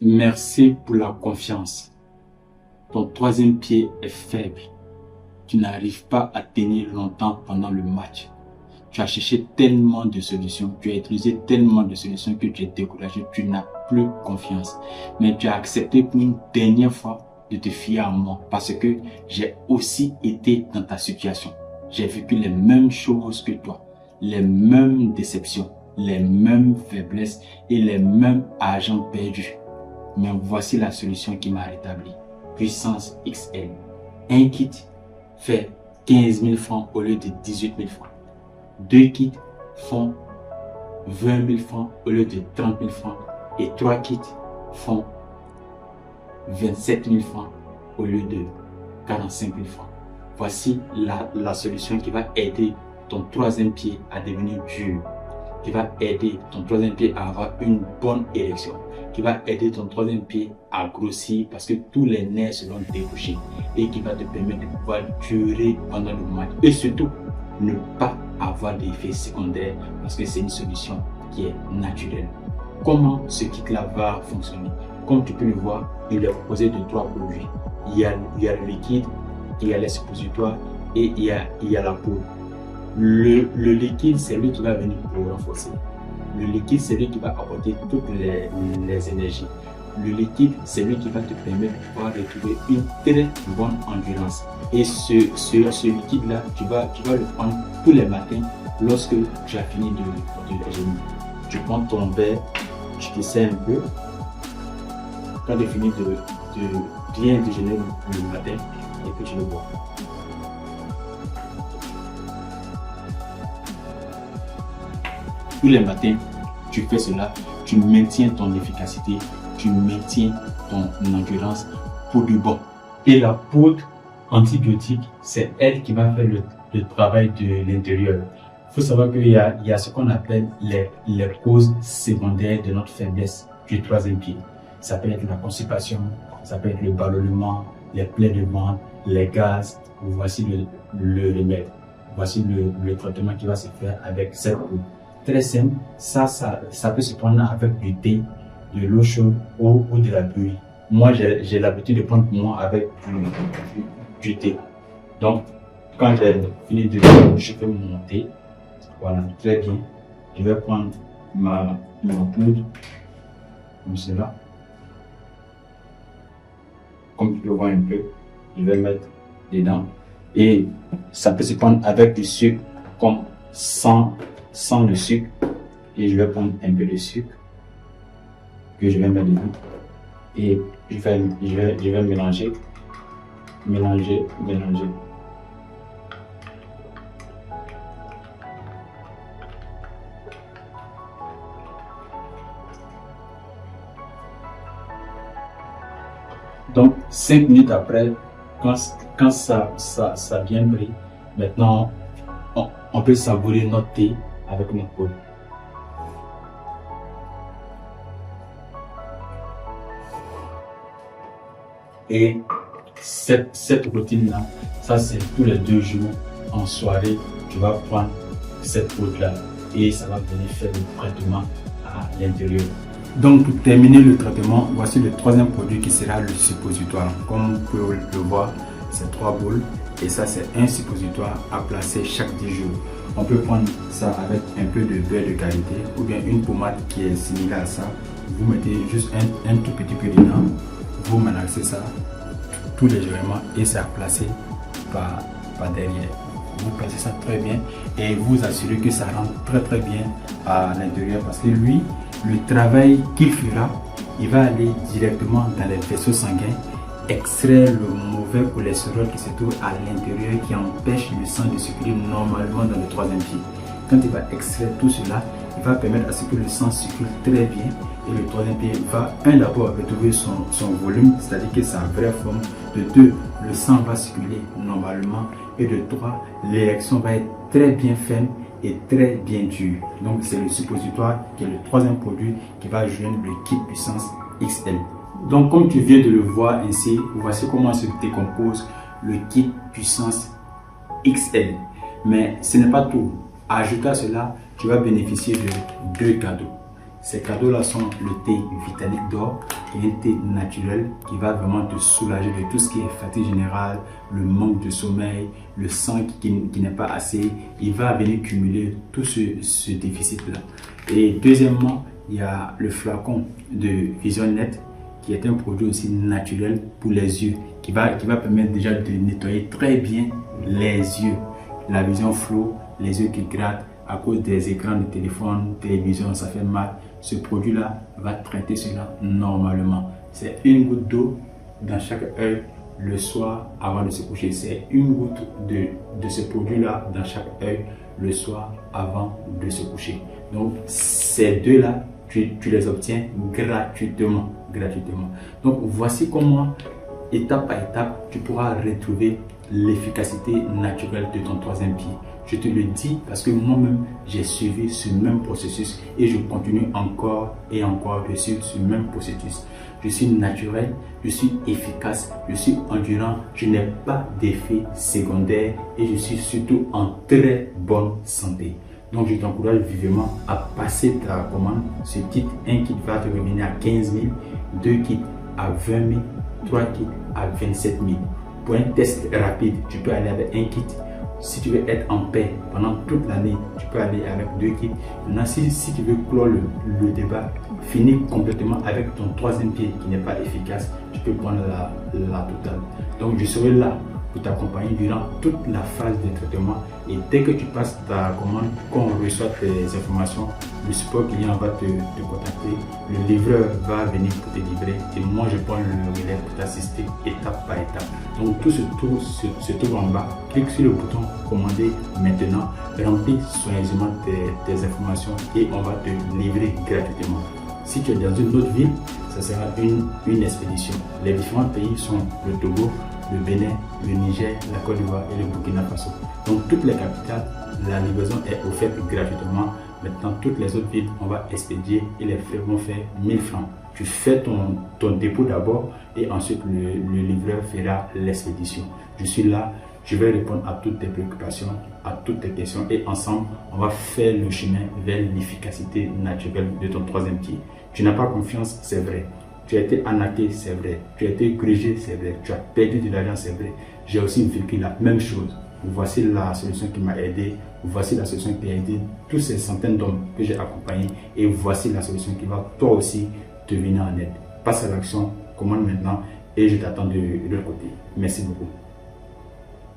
Merci pour la confiance. Ton troisième pied est faible. Tu n'arrives pas à tenir longtemps pendant le match. Tu as cherché tellement de solutions, tu as utilisé tellement de solutions que tu es découragé, tu n'as plus confiance. Mais tu as accepté pour une dernière fois de te fier à moi parce que j'ai aussi été dans ta situation. J'ai vécu les mêmes choses que toi, les mêmes déceptions, les mêmes faiblesses et les mêmes argent perdus. Mais voici la solution qui m'a rétabli. Puissance XL. Un kit fait 15 000 francs au lieu de 18 000 francs. Deux kits font 20 000 francs au lieu de 30 000 francs. Et trois kits font 27 000 francs au lieu de 45 000 francs. Voici la solution qui va aider ton troisième pied à devenir dur, qui va aider ton troisième pied à avoir une bonne érection, qui va aider ton troisième pied à grossir parce que tous les nerfs seront débouchés et qui va te permettre de pouvoir durer pendant le match et surtout ne pas avoir d'effets secondaires parce que c'est une solution qui est naturelle. Comment ce kit-là va fonctionner? Comme tu peux le voir, il est composé de trois produits. Il y a le liquide, il y a les suppositoires et il y a la poudre. Le liquide, c'est lui qui va venir pour renforcer. Le liquide, c'est lui qui va apporter toutes les énergies. Le liquide, c'est lui qui va te permettre de pouvoir retrouver une très bonne endurance. Et ce liquide-là, tu vas le prendre tous les matins lorsque tu as fini de déjeuner. Tu prends ton verre, tu te sers un peu. Quand tu finis de bien déjeuner le matin, et puis tu le bois. Tous les matins, tu fais cela, tu maintiens ton efficacité, tu maintiens ton endurance pour du bon. Et la poudre antibiotique, c'est elle qui va faire le travail de l'intérieur. Il faut savoir qu'il y a ce qu'on appelle les causes secondaires de notre faiblesse du troisième pied. Ça peut être la constipation, ça peut être le ballonnement, les plaies de ventre, les gaz. Voici le remède. Voici le traitement qui va se faire avec cette poudre. Très simple, ça peut se prendre avec du thé, de l'eau chaude ou de la bouillie. Moi, j'ai l'habitude de prendre avec du thé. Donc, quand j'ai fini de boire, je fais mon thé. Voilà, très bien. Je vais prendre ma poudre, comme cela. Comme tu peux voir un peu, je vais mettre dedans. Et ça peut se prendre avec du sucre, comme sans le sucre. Et je vais prendre un peu de sucre que je vais mettre dedans. Et je vais mélanger. Donc, 5 minutes après, quand ça a bien pris, maintenant, on peut savourer notre thé avec notre poudre. Et cette routine-là, ça c'est tous les 2 jours en soirée, tu vas prendre cette poudre-là et ça va venir faire le traitement à l'intérieur. Donc pour terminer le traitement, voici le troisième produit qui sera le suppositoire. Comme vous pouvez le voir, c'est 3 boules et ça c'est un suppositoire à placer chaque 10 jours. On peut prendre ça avec un peu de beurre de qualité ou bien une pommade qui est similaire à ça. Vous mettez juste un tout petit peu dedans, vous mélangez ça tout légèrement et c'est placé par derrière. Vous placez ça très bien et vous assurez que ça rentre très bien à l'intérieur parce que lui, le travail qu'il fera, il va aller directement dans les vaisseaux sanguins, extraire le mauvais cholestérol qui se trouve à l'intérieur qui empêche le sang de circuler normalement dans le troisième pied. Quand il va extraire tout cela, il va permettre à ce que le sang circule très bien et le troisième pied va d'abord retrouver son volume, c'est-à-dire que sa vraie forme. De 2, le sang va circuler normalement et de 3, l'érection va être très bien ferme et très bien dure. Donc c'est le suppositoire qui est le troisième produit qui va joindre le kit puissance XL. Donc comme tu viens de le voir ainsi, voici comment se décompose le kit puissance XL. Mais ce n'est pas tout. Ajouté à cela, tu vas bénéficier de 2 cadeaux. Ces cadeaux-là sont le thé Vitalik d'or, qui est un thé naturel qui va vraiment te soulager de tout ce qui est fatigue générale, le manque de sommeil, le sang qui n'est pas assez. Il va venir cumuler tout ce déficit-là. Et deuxièmement, il y a le flacon de Vision Net, qui est un produit aussi naturel pour les yeux, qui va permettre déjà de nettoyer très bien les yeux. La vision floue, les yeux qui grattent à cause des écrans de téléphone, télévision, ça fait mal. Ce produit-là va traiter cela normalement. C'est une goutte d'eau dans chaque œil le soir avant de se coucher. C'est une goutte de ce produit-là dans chaque œil le soir avant de se coucher. Donc ces deux-là, tu les obtiens gratuitement. Donc voici comment, étape par étape, tu pourras retrouver l'efficacité naturelle de ton troisième pied. Je te le dis parce que moi-même, j'ai suivi ce même processus et je continue encore et encore de suivre ce même processus. Je suis naturel, je suis efficace, je suis endurant, je n'ai pas d'effets secondaires et je suis surtout en très bonne santé. Donc je t'encourage vivement à passer ta commande. Ce kit, un kit va te revenir à 15 000, 2 kits à 20 000, 3 kits à 27 000. Pour un test rapide, tu peux aller avec un kit. Si tu veux être en paix pendant toute l'année, tu peux aller avec 2 kits. Maintenant, si tu veux clore le débat, finir complètement avec ton troisième pied qui n'est pas efficace, tu peux prendre la totale. Donc, je serai là pour t'accompagner durant toute la phase de traitement. Et dès que tu passes ta commande, quand on reçoit tes informations, le support client va te contacter, le livreur va venir pour te livrer et moi je prends le relais pour t'assister étape par étape. Donc tout se trouve en bas. Clique sur le bouton commander maintenant, remplis soigneusement tes informations et on va te livrer gratuitement. Si tu es dans une autre ville, ça sera une expédition. Les différents pays sont le Togo, le Bénin, le Niger, la Côte d'Ivoire et le Burkina Faso. Donc toutes les capitales, la livraison est offerte gratuitement. Maintenant, toutes les autres villes, on va expédier et les frais vont faire 1000 francs. Tu fais ton dépôt d'abord et ensuite le livreur fera l'expédition. Je suis là, je vais répondre à toutes tes préoccupations, à toutes tes questions et ensemble, on va faire le chemin vers l'efficacité naturelle de ton troisième pied. Tu n'as pas confiance, c'est vrai. Tu as été arnaqué, c'est vrai. Tu as été grugé, c'est vrai. Tu as perdu de l'argent, c'est vrai. J'ai aussi vécu la même chose. Voici la solution qui m'a aidé. Voici la solution qui a aidé toutes ces centaines d'hommes que j'ai accompagnés. Et voici la solution qui va toi aussi te venir en aide. Passe à l'action, commande maintenant et je t'attends de l'autre côté. Merci beaucoup.